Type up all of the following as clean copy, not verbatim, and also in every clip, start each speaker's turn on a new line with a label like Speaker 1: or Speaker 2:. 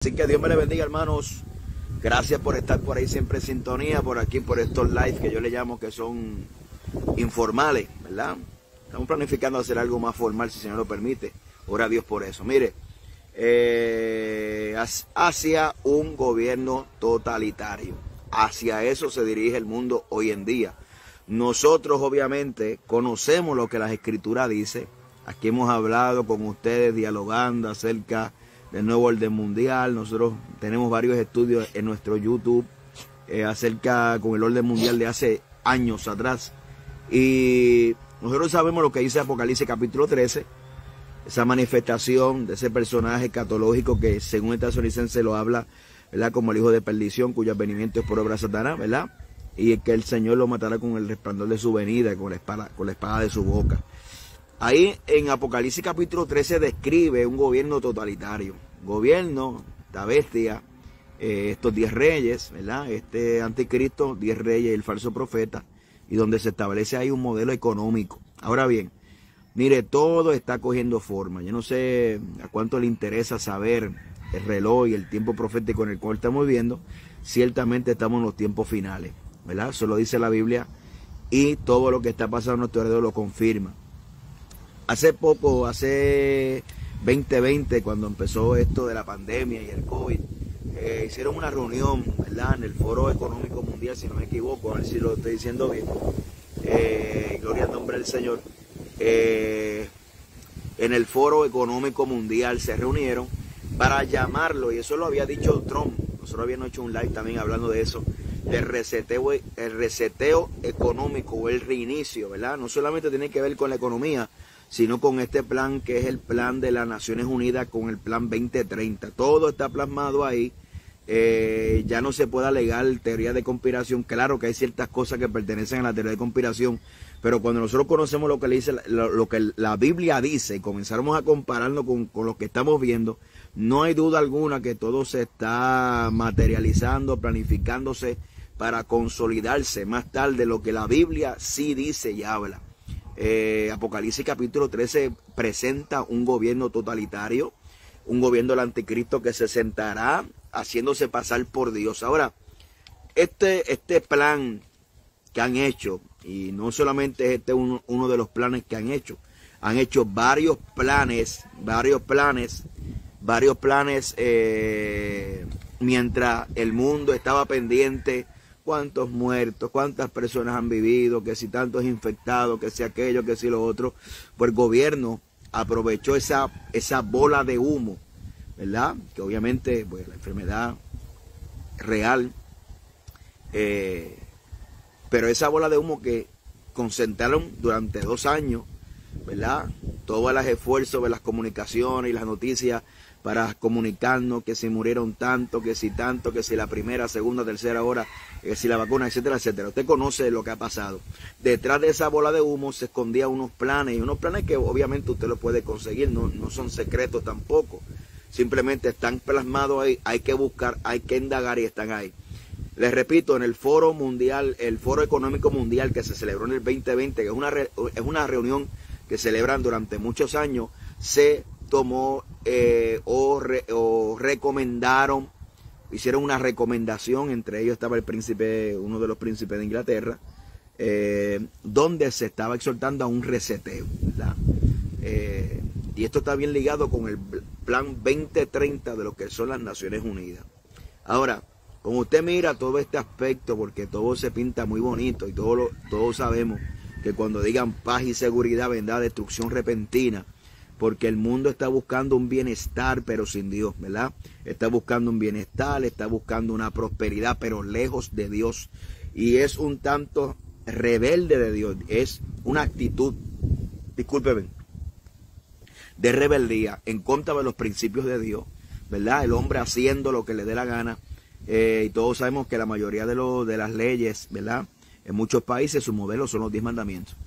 Speaker 1: Así que Dios me le bendiga, hermanos. Gracias por estar por ahí siempre en sintonía, por aquí, por estos live que yo le llamo que son informales, ¿verdad? Estamos planificando hacer algo más formal, si el Señor lo permite. Ora a Dios por eso. Mire, hacia un gobierno totalitario. Hacia eso se dirige el mundo hoy en día. Nosotros, obviamente, conocemos lo que las Escrituras dicen. Aquí hemos hablado con ustedes, dialogando acerca del nuevo orden mundial. Nosotros tenemos varios estudios en nuestro YouTube acerca con el orden mundial de hace años atrás. Y nosotros sabemos lo que dice Apocalipsis capítulo 13, esa manifestación de ese personaje escatológico que según el Tesalonicense lo habla, ¿verdad?, como el hijo de perdición, cuyo advenimiento es por obra de Satanás, ¿verdad? Y que el Señor lo matará con el resplandor de su venida, con la espada de su boca. Ahí en Apocalipsis capítulo 13 describe un gobierno totalitario. Gobierno, esta bestia, estos 10 reyes, ¿verdad? Este anticristo, 10 reyes y el falso profeta, y donde se establece ahí un modelo económico. Ahora bien, mire, todo está cogiendo forma. Yo no sé a cuánto le interesa saber el reloj y el tiempo profético en el cual estamos viviendo. Ciertamente estamos en los tiempos finales, ¿verdad? Eso lo dice la Biblia y todo lo que está pasando a nuestro alrededor lo confirma. Hace poco, hace 2020, cuando empezó esto de la pandemia y el COVID, hicieron una reunión, ¿verdad?, en el Foro Económico Mundial, si no me equivoco, a ver si lo estoy diciendo bien. Gloria al nombre del Señor. En el Foro Económico Mundial se reunieron para llamarlo, y eso lo había dicho Trump. Nosotros habíamos hecho un live también hablando de eso, el reseteo económico o el reinicio, ¿verdad? No solamente tiene que ver con la economía, sino con este plan que es el plan de las Naciones Unidas, con el plan 2030. Todo está plasmado ahí. Ya no se puede alegar teoría de conspiración. Claro que hay ciertas cosas que pertenecen a la teoría de conspiración, pero cuando nosotros conocemos lo que dice, lo que la Biblia dice, y comenzamos a compararlo con lo que estamos viendo, no hay duda alguna que todo se está materializando, planificándose para consolidarse más tarde lo que la Biblia sí dice y habla. Apocalipsis capítulo 13 presenta un gobierno totalitario, un gobierno del anticristo que se sentará haciéndose pasar por Dios. Ahora, este plan que han hecho, y no solamente es uno de los planes que han hecho varios planes, mientras el mundo estaba pendiente. Cuántos muertos, cuántas personas han vivido, que si tantos infectados, que si aquello, que si lo otro. Pues el gobierno aprovechó esa bola de humo, ¿verdad? Que obviamente pues la enfermedad real, pero esa bola de humo que concentraron durante 2 años, ¿verdad? Todos los esfuerzos de las comunicaciones y las noticias para comunicarnos que si murieron tanto, que si la primera, segunda, tercera hora, que si la vacuna, etcétera, etcétera. Usted conoce lo que ha pasado. Detrás de esa bola de humo se escondían unos planes, y unos planes que obviamente usted lo puede conseguir, no son secretos tampoco. Simplemente están plasmados ahí, hay que buscar, hay que indagar y están ahí. Les repito, en el Foro Mundial, el Foro Económico Mundial que se celebró en el 2020, que es una reunión que celebran durante muchos años, se tomó recomendaron, hicieron una recomendación, entre ellos estaba uno de los príncipes de Inglaterra, donde se estaba exhortando a un reseteo, ¿verdad? Y esto está bien ligado con el plan 2030 de lo que son las Naciones Unidas. Ahora, como usted mira todo este aspecto, porque todo se pinta muy bonito y todos sabemos que cuando digan paz y seguridad vendrá destrucción repentina, porque el mundo está buscando un bienestar, pero sin Dios, ¿verdad? Está buscando un bienestar, está buscando una prosperidad, pero lejos de Dios. Y es un tanto rebelde de Dios, es una actitud, discúlpeme, de rebeldía en contra de los principios de Dios, ¿verdad? El hombre haciendo lo que le dé la gana. Y todos sabemos que la mayoría de las leyes, ¿verdad?, en muchos países su modelo son los 10 mandamientos.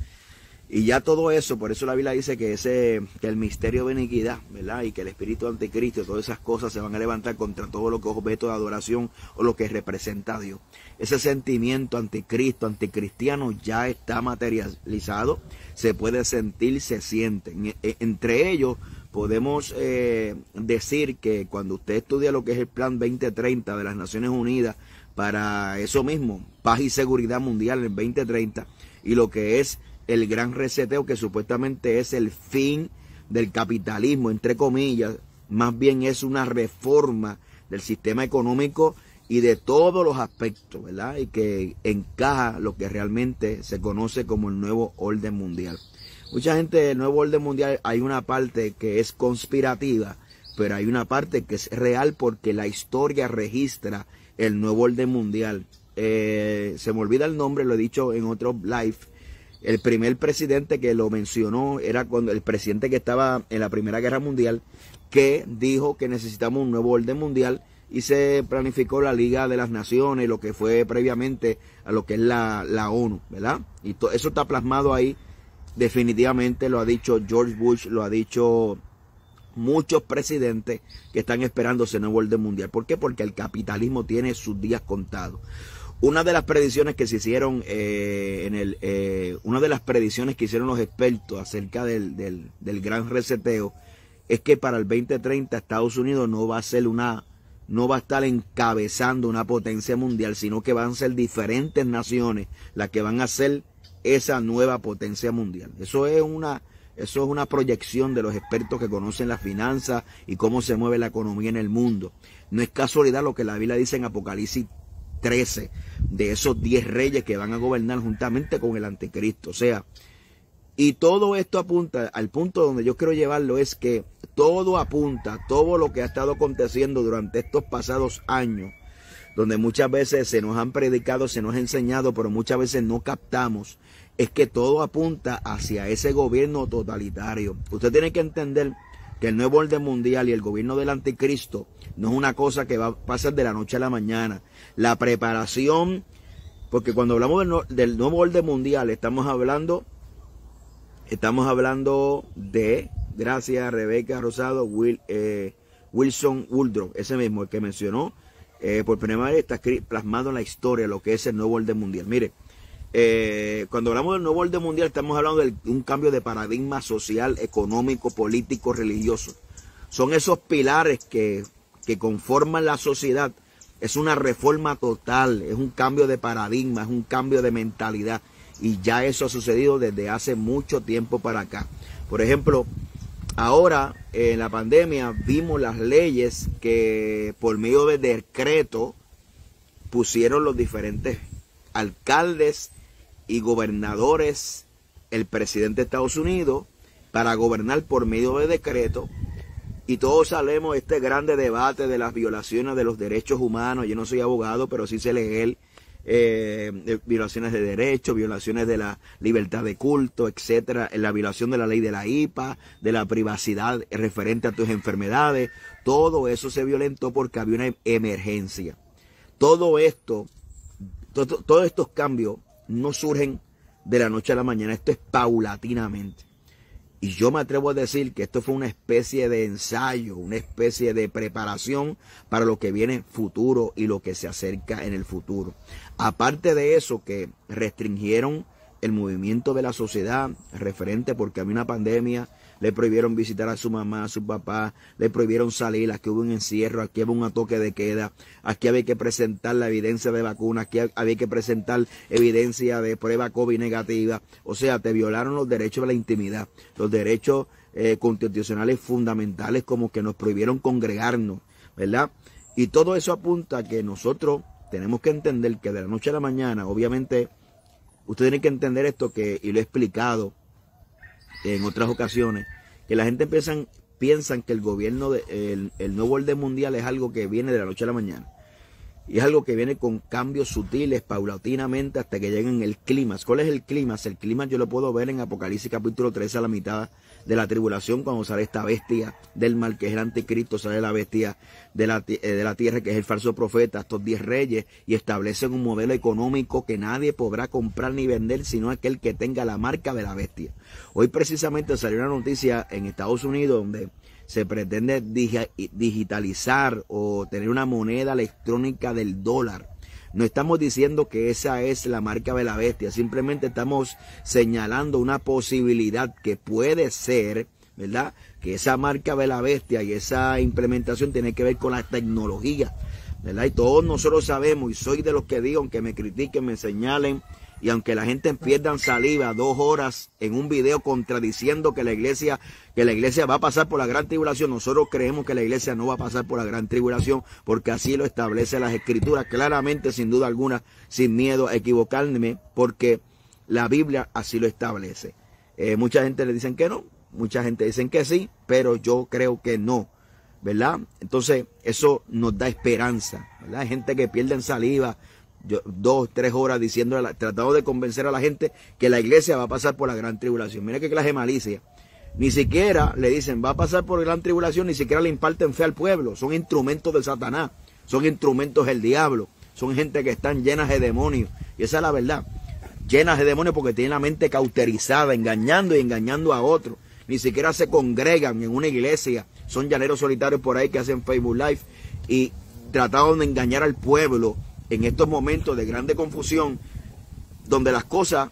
Speaker 1: Y ya todo eso, por eso la Biblia dice que el misterio de iniquidad, ¿verdad?, y que el espíritu anticristo y todas esas cosas se van a levantar contra todo lo que es objeto de adoración o lo que representa a Dios. Ese sentimiento anticristo, anticristiano ya está materializado, se puede sentir, se siente. Entre ellos, podemos decir que cuando usted estudia lo que es el Plan 2030 de las Naciones Unidas para eso mismo, paz y seguridad mundial en el 2030, y lo que es el gran reseteo, que supuestamente es el fin del capitalismo, entre comillas, más bien es una reforma del sistema económico y de todos los aspectos, ¿verdad? Y que encaja lo que realmente se conoce como el nuevo orden mundial. Mucha gente del nuevo orden mundial, hay una parte que es conspirativa, pero hay una parte que es real porque la historia registra el nuevo orden mundial. Se me olvida el nombre, lo he dicho en otro live. El primer presidente que lo mencionó era cuando el presidente que estaba en la Primera Guerra Mundial, que dijo que necesitamos un nuevo orden mundial, y se planificó la Liga de las Naciones, lo que fue previamente a lo que es la ONU, ¿verdad? Y eso está plasmado ahí, definitivamente lo ha dicho George Bush, lo ha dicho muchos presidentes que están esperando ese nuevo orden mundial. ¿Por qué? Porque el capitalismo tiene sus días contados. Una de las predicciones que se hicieron una de las predicciones que hicieron los expertos acerca del gran reseteo es que para el 2030 Estados Unidos no va a estar encabezando una potencia mundial, sino que van a ser diferentes naciones las que van a ser esa nueva potencia mundial. Eso es una proyección de los expertos que conocen las finanzas y cómo se mueve la economía en el mundo. No es casualidad lo que la Biblia dice en Apocalipsis 13, de esos 10 reyes que van a gobernar juntamente con el anticristo. O sea, y todo esto apunta al punto donde yo quiero llevarlo, es que todo apunta, todo lo que ha estado aconteciendo durante estos pasados años, donde muchas veces se nos han predicado, se nos ha enseñado, pero muchas veces no captamos, es que todo apunta hacia ese gobierno totalitario. Usted tiene que entender que el nuevo orden mundial y el gobierno del anticristo no es una cosa que va a pasar de la noche a la mañana. La preparación, porque cuando hablamos del nuevo orden mundial, estamos hablando de, gracias Rebeca Rosado, Wilson Woodruff, ese mismo, el que mencionó, por primera vez está plasmado en la historia lo que es el nuevo orden mundial. Mire, cuando hablamos del nuevo orden mundial, estamos hablando de un cambio de paradigma social, económico, político, religioso. Son esos pilares que conforman la sociedad. Es una reforma total, es un cambio de paradigma, es un cambio de mentalidad. Y ya eso ha sucedido desde hace mucho tiempo para acá. Por ejemplo, ahora en la pandemia vimos las leyes que por medio de decreto pusieron los diferentes alcaldes y gobernadores, el presidente de Estados Unidos, para gobernar por medio de decreto. Y todos sabemos este grande debate de las violaciones de los derechos humanos. Yo no soy abogado, pero sí sé leer violaciones de derechos, violaciones de la libertad de culto, etcétera, la violación de la ley de la IPA, de la privacidad referente a tus enfermedades. Todo eso se violentó porque había una emergencia. Todo esto, todos estos cambios no surgen de la noche a la mañana, esto es paulatinamente. Y yo me atrevo a decir que esto fue una especie de ensayo, una especie de preparación para lo que viene futuro y lo que se acerca en el futuro. Aparte de eso, que restringieron el movimiento de la sociedad referente porque había una pandemia, le prohibieron visitar a su mamá, a su papá, le prohibieron salir, aquí hubo un encierro, aquí hubo un toque de queda, aquí había que presentar la evidencia de vacuna, aquí había que presentar evidencia de prueba COVID negativa. O sea, te violaron los derechos de la intimidad, los derechos constitucionales fundamentales, como que nos prohibieron congregarnos, ¿verdad? Y todo eso apunta a que nosotros tenemos que entender que de la noche a la mañana, obviamente, usted tiene que entender esto, y lo he explicado en otras ocasiones, que la gente piensan que el gobierno, el nuevo orden mundial es algo que viene de la noche a la mañana. Y es algo que viene con cambios sutiles, paulatinamente, hasta que lleguen el clímax. ¿Cuál es el clímax? El clímax yo lo puedo ver en Apocalipsis capítulo 13, a la mitad de la tribulación, cuando sale esta bestia del mal, que es el anticristo, sale la bestia de la tierra, que es el falso profeta, estos 10 reyes, y establecen un modelo económico que nadie podrá comprar ni vender, sino aquel que tenga la marca de la bestia. Hoy precisamente salió una noticia en Estados Unidos donde se pretende digitalizar o tener una moneda electrónica del dólar. No estamos diciendo que esa es la marca de la bestia, simplemente estamos señalando una posibilidad que puede ser ¿verdad? Que esa marca de la bestia y esa implementación tiene que ver con la tecnología, ¿verdad? Y todos nosotros sabemos, y soy de los que digo, aunque me critiquen, me señalen, y aunque la gente pierda saliva 2 horas en un video contradiciendo que la iglesia va a pasar por la gran tribulación, nosotros creemos que la iglesia no va a pasar por la gran tribulación, porque así lo establece las escrituras, claramente, sin duda alguna, sin miedo a equivocarme, porque la Biblia así lo establece. Mucha gente le dicen que no, mucha gente dicen que sí, pero yo creo que no, ¿verdad? Entonces eso nos da esperanza, ¿verdad? Hay gente que pierde saliva 2, 3 horas tratando de convencer a la gente que la iglesia va a pasar por la gran tribulación. Mira qué clase de malicia. Ni siquiera le dicen va a pasar por la gran tribulación, ni siquiera le imparten fe al pueblo. Son instrumentos de Satanás, son instrumentos del diablo, son gente que están llenas de demonios. Y esa es la verdad, llenas de demonios porque tienen la mente cauterizada, engañando y engañando a otros. Ni siquiera se congregan en una iglesia, son llaneros solitarios por ahí que hacen Facebook Live y trataron de engañar al pueblo en estos momentos de grande confusión, donde las cosas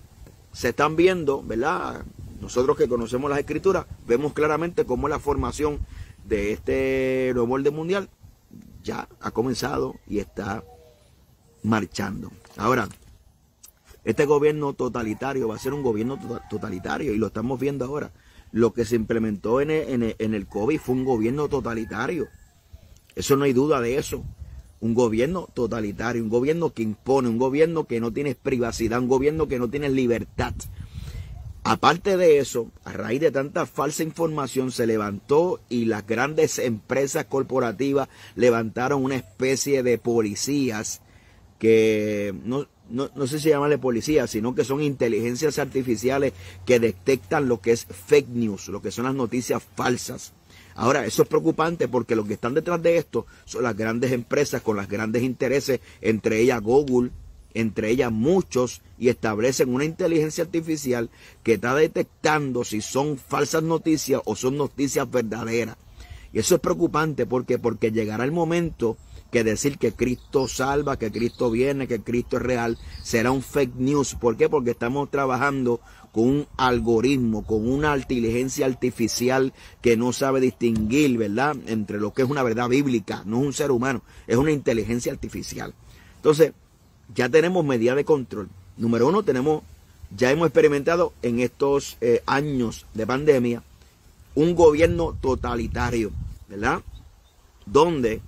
Speaker 1: se están viendo, ¿verdad? Nosotros que conocemos las escrituras, vemos claramente cómo la formación de este nuevo orden mundial ya ha comenzado y está marchando. Ahora, este gobierno totalitario va a ser un gobierno totalitario y lo estamos viendo ahora. Lo que se implementó en el COVID fue un gobierno totalitario. Eso no hay duda de eso. Un gobierno totalitario, un gobierno que impone, un gobierno que no tiene privacidad, un gobierno que no tiene libertad. Aparte de eso, a raíz de tanta falsa información se levantó y las grandes empresas corporativas levantaron una especie de policías que no sé si llamarle policías, sino que son inteligencias artificiales que detectan lo que es fake news, lo que son las noticias falsas. Ahora, eso es preocupante porque los que están detrás de esto son las grandes empresas con los grandes intereses, entre ellas Google, entre ellas muchos, y establecen una inteligencia artificial que está detectando si son falsas noticias o son noticias verdaderas. Y eso es preocupante porque llegará el momento que decir que Cristo salva, que Cristo viene, que Cristo es real, será un fake news. ¿Por qué? Porque estamos trabajando con un algoritmo, con una inteligencia artificial que no sabe distinguir, ¿verdad?, entre lo que es una verdad bíblica, no es un ser humano, es una inteligencia artificial. Entonces, ya tenemos medidas de control. Número uno, ya hemos experimentado en estos años de pandemia un gobierno totalitario, ¿verdad?, donde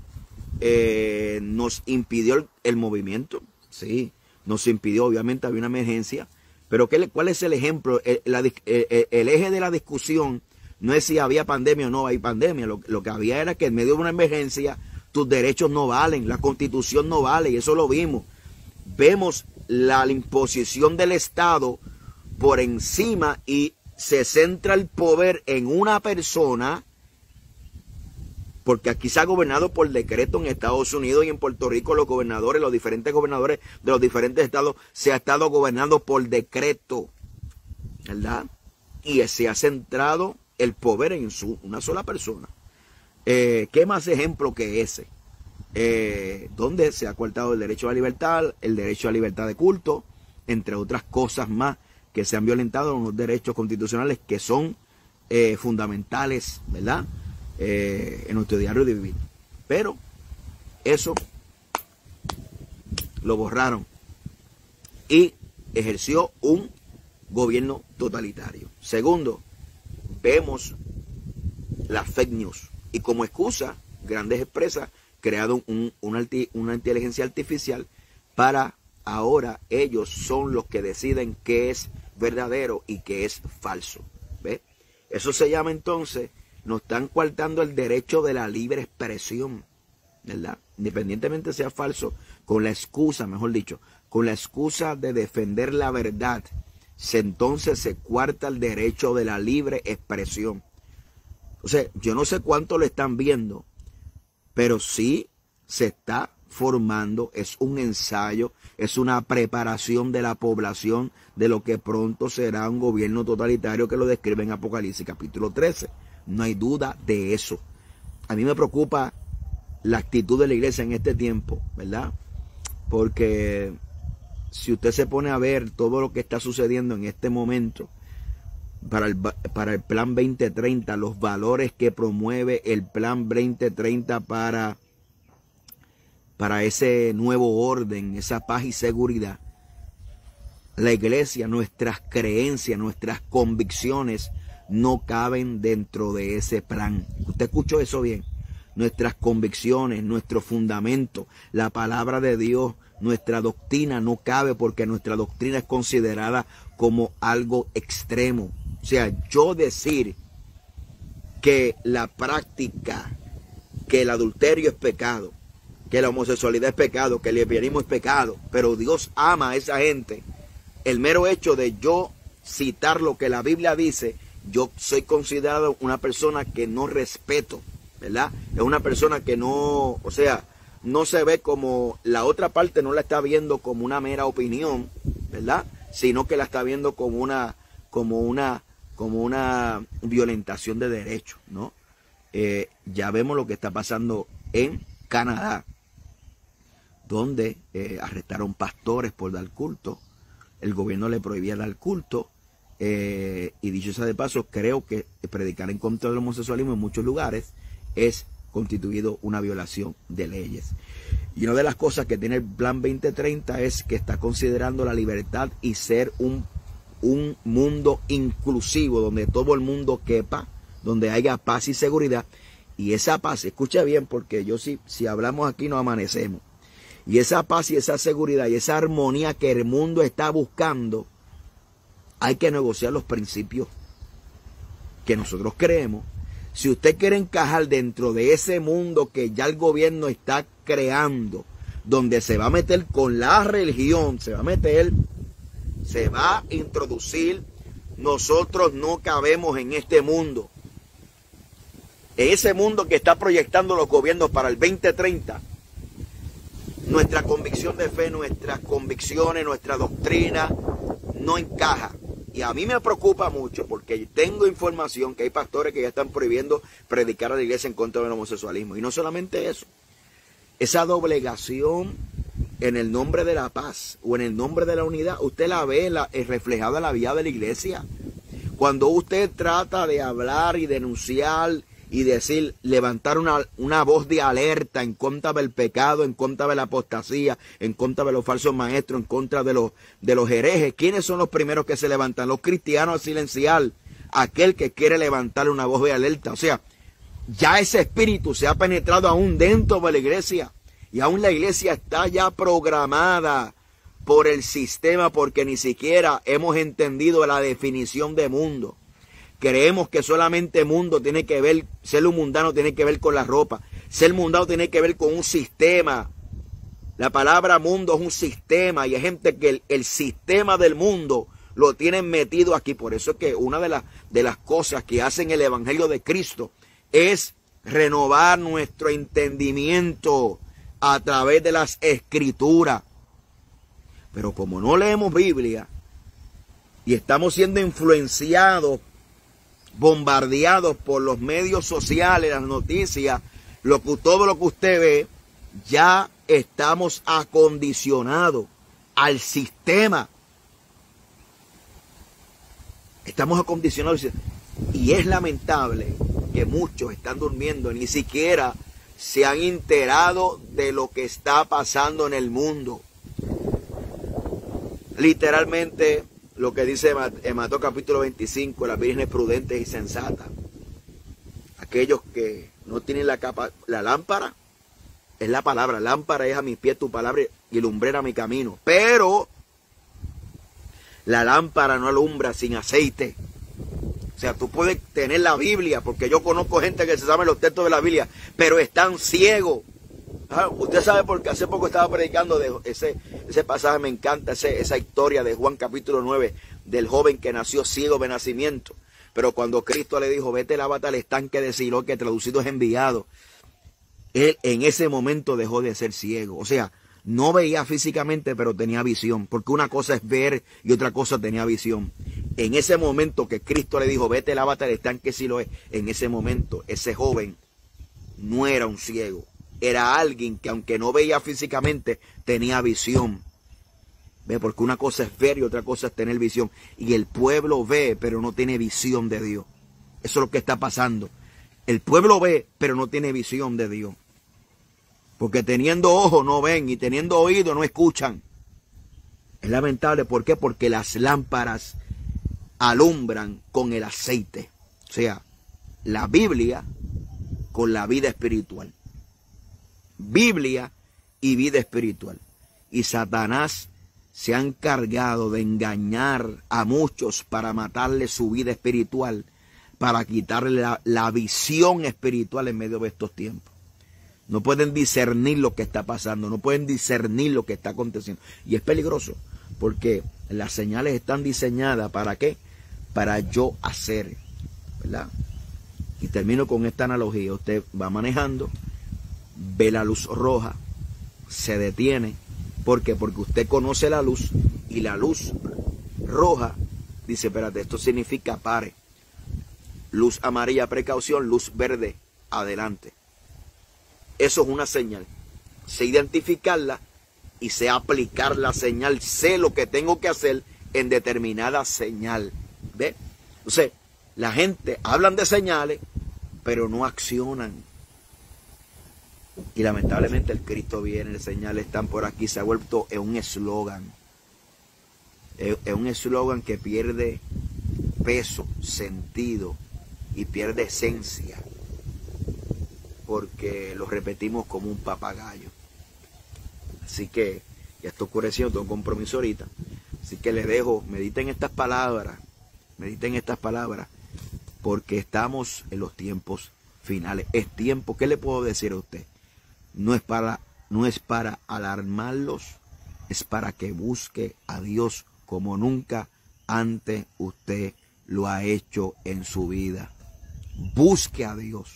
Speaker 1: nos impidió el movimiento. Sí, nos impidió, obviamente había una emergencia, pero ¿cuál es el ejemplo? El eje de la discusión no es si había pandemia o no hay pandemia, lo que había era que en medio de una emergencia tus derechos no valen, la Constitución no vale, y eso lo vimos. Vemos la imposición del Estado por encima y se centra el poder en una persona, porque aquí se ha gobernado por decreto en Estados Unidos y en Puerto Rico los diferentes gobernadores de los diferentes estados se ha estado gobernando por decreto, ¿verdad? Y se ha centrado el poder en una sola persona. ¿Qué más ejemplo que ese? Donde se ha coartado el derecho a la libertad, el derecho a libertad de culto, entre otras cosas más que se han violentado unos derechos constitucionales que son fundamentales, ¿verdad?, en nuestro diario de vivir. Pero eso lo borraron y ejerció un gobierno totalitario. Segundo, vemos las fake news y como excusa grandes empresas crearon una inteligencia artificial para ahora ellos son los que deciden qué es verdadero y qué es falso. ¿Ve? Eso se llama entonces, nos están coartando el derecho de la libre expresión, ¿verdad? Independientemente sea falso, con la excusa, mejor dicho, con la excusa de defender la verdad, entonces se coarta el derecho de la libre expresión. O sea, yo no sé cuánto lo están viendo, pero sí se está formando, es un ensayo, es una preparación de la población de lo que pronto será un gobierno totalitario que lo describe en Apocalipsis capítulo 13. No hay duda de eso. A mí me preocupa la actitud de la iglesia en este tiempo, ¿verdad? Porque si usted se pone a ver todo lo que está sucediendo en este momento, para el Plan 2030, los valores que promueve el Plan 2030 para ese nuevo orden, esa paz y seguridad. La iglesia, nuestras creencias, nuestras convicciones no caben dentro de ese plan. ¿Usted escuchó eso bien? Nuestras convicciones, nuestro fundamento, la palabra de Dios, nuestra doctrina no cabe, porque nuestra doctrina es considerada como algo extremo. O sea, yo decir que la práctica, que el adulterio es pecado, que la homosexualidad es pecado, que el lesbianismo es pecado, pero Dios ama a esa gente. El mero hecho de yo citar lo que la Biblia dice, yo soy considerado una persona que no respeto, ¿verdad? Es una persona que no, o sea, no se ve como, la otra parte no la está viendo como una mera opinión, ¿verdad? Sino que la está viendo como una violentación de derechos, ¿no? Ya vemos lo que está pasando en Canadá, donde arrestaron pastores por dar culto. El gobierno le prohibía dar culto. Y dicho sea de paso, creo que predicar en contra del homosexualismo en muchos lugares es constituido una violación de leyes. Y una de las cosas que tiene el Plan 2030 es que está considerando la libertad y ser un mundo inclusivo, donde todo el mundo quepa, donde haya paz y seguridad. Y esa paz, escucha bien, porque si hablamos aquí no amanecemos. Y esa paz y esa seguridad y esa armonía que el mundo está buscando, hay que negociar los principios que nosotros creemos. Si usted quiere encajar dentro de ese mundo que ya el gobierno está creando, donde se va a meter con la religión, se va a introducir, nosotros no cabemos en este mundo. Ese mundo que está proyectando los gobiernos para el 2030, nuestra convicción de fe, nuestras convicciones, nuestra doctrina no encaja. Y a mí me preocupa mucho, porque tengo información que hay pastores que ya están prohibiendo predicar a la iglesia en contra del homosexualismo. Y no solamente eso, esa doblegación en el nombre de la paz o en el nombre de la unidad, usted la ve reflejada en la vida de la iglesia. Cuando usted trata de hablar y denunciar y decir, levantar una voz de alerta en contra del pecado, en contra de la apostasía, en contra de los falsos maestros, en contra de los herejes, ¿quiénes son los primeros que se levantan? Los cristianos a silenciar aquel que quiere levantar una voz de alerta. O sea, ya ese espíritu se ha penetrado aún dentro de la iglesia, y aún la iglesia está ya programada por el sistema, porque ni siquiera hemos entendido la definición de mundo. Creemos que solamente mundo tiene que ver, ser un mundano tiene que ver con la ropa. Ser mundano tiene que ver con un sistema. La palabra mundo es un sistema, y hay gente que el sistema del mundo lo tienen metido aquí. Por eso es que una de las cosas que hacen el Evangelio de Cristo es renovar nuestro entendimiento a través de las Escrituras. Pero como no leemos Biblia y estamos siendo influenciados, bombardeados por los medios sociales, las noticias, todo lo que usted ve, ya estamos acondicionados al sistema. Estamos acondicionados. Y es lamentable que muchos están durmiendo, ni siquiera se han enterado de lo que está pasando en el mundo. Literalmente, lo que dice en Mateo capítulo 25, las vírgenes prudentes y sensatas. Aquellos que no tienen la lámpara, es la palabra. Lámpara es a mis pies tu palabra y lumbrera mi camino. Pero la lámpara no alumbra sin aceite. O sea, tú puedes tener la Biblia, porque yo conozco gente que se sabe los textos de la Biblia, pero están ciegos. Usted sabe, porque hace poco estaba predicando de ese pasaje, me encanta esa historia de Juan capítulo 9, del joven que nació ciego de nacimiento. Pero cuando Cristo le dijo, vete, lávate al estanque de Siloé, que traducido es enviado, él en ese momento dejó de ser ciego. O sea, no veía físicamente, pero tenía visión, porque una cosa es ver y otra cosa tenía visión. En ese momento que Cristo le dijo, vete, lávate al estanque de Siloé, en ese momento ese joven no era un ciego. Era alguien que, aunque no veía físicamente, tenía visión. ¿Ve? Porque una cosa es ver y otra cosa es tener visión. Y el pueblo ve, pero no tiene visión de Dios. Eso es lo que está pasando. El pueblo ve, pero no tiene visión de Dios. Porque teniendo ojos no ven y teniendo oídos no escuchan. Es lamentable. ¿Por qué? Porque las lámparas alumbran con el aceite. O sea, la Biblia con la vida espiritual. Biblia y vida espiritual. Y Satanás se ha encargado de engañar a muchos para matarle su vida espiritual, para quitarle la visión espiritual en medio de estos tiempos. No pueden discernir lo que está pasando, no pueden discernir lo que está aconteciendo. Y es peligroso, porque las señales están diseñadas ¿para qué? Para yo hacer, ¿verdad? Y termino con esta analogía. Usted va manejando, ve la luz roja, se detiene. ¿Por qué? Porque usted conoce la luz y la luz roja dice, espérate, esto significa pare. Luz amarilla, precaución, luz verde, adelante. Eso es una señal. Sé identificarla y sé aplicar la señal. Sé lo que tengo que hacer en determinada señal. ¿Ve? Entonces, la gente hablan de señales, pero no accionan. Y lamentablemente el Cristo viene, las señales están por aquí, se ha vuelto en un eslogan. Es un eslogan que pierde peso, sentido y pierde esencia. Porque lo repetimos como un papagayo. Así que ya está oscureciendo, tengo un compromiso ahorita. Así que les dejo, mediten estas palabras, porque estamos en los tiempos finales. Es tiempo, ¿qué le puedo decir a usted? No es para alarmarlos, es para que busque a Dios como nunca antes usted lo ha hecho en su vida. Busque a Dios.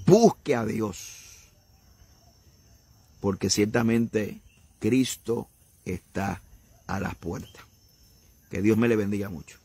Speaker 1: Busque a Dios. Porque ciertamente Cristo está a las puertas. Que Dios me le bendiga mucho.